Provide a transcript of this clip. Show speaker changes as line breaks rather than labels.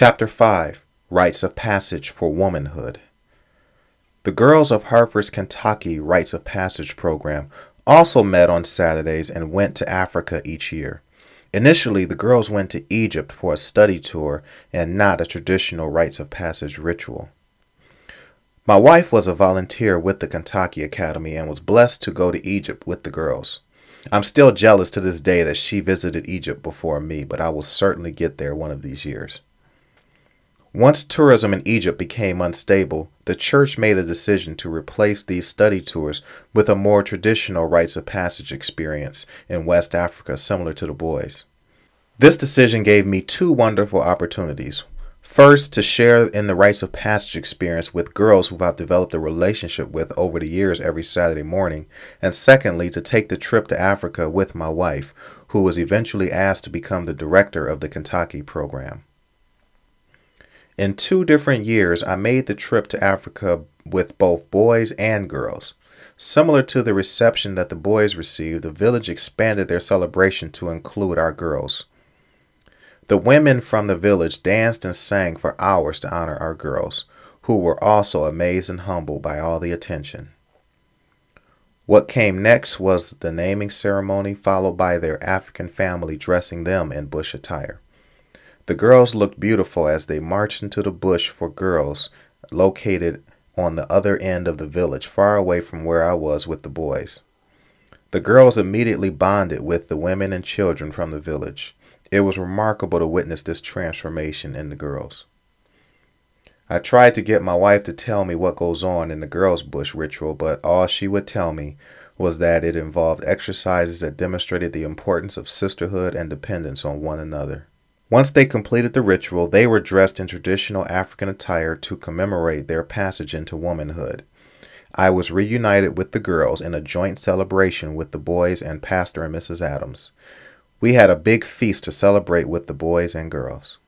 Chapter 5, Rites of Passage for Womanhood. The girls of Harvard's Kentucky Rites of Passage program also met on Saturdays and went to Africa each year. Initially, the girls went to Egypt for a study tour and not a traditional Rites of Passage ritual. My wife was a volunteer with the Kentucky Academy and was blessed to go to Egypt with the girls. I'm still jealous to this day that she visited Egypt before me, but I will certainly get there one of these years. Once tourism in Egypt became unstable, the church made a decision to replace these study tours with a more traditional Rites of Passage experience in West Africa similar to the boys. This decision gave me two wonderful opportunities. First, to share in the Rites of Passage experience with girls who I've developed a relationship with over the years every Saturday morning, and secondly, to take the trip to Africa with my wife, who was eventually asked to become the director of the Kentucky program. In 2 different years, I made the trip to Africa with both boys and girls. Similar to the reception that the boys received, the village expanded their celebration to include our girls. The women from the village danced and sang for hours to honor our girls, who were also amazed and humbled by all the attention. What came next was the naming ceremony, followed by their African family dressing them in bush attire. The girls looked beautiful as they marched into the bush for girls located on the other end of the village, far away from where I was with the boys. The girls immediately bonded with the women and children from the village. It was remarkable to witness this transformation in the girls. I tried to get my wife to tell me what goes on in the girls' bush ritual, but all she would tell me was that it involved exercises that demonstrated the importance of sisterhood and dependence on one another. Once they completed the ritual, they were dressed in traditional African attire to commemorate their passage into womanhood. I was reunited with the girls in a joint celebration with the boys and Pastor and Mrs. Adams. We had a big feast to celebrate with the boys and girls.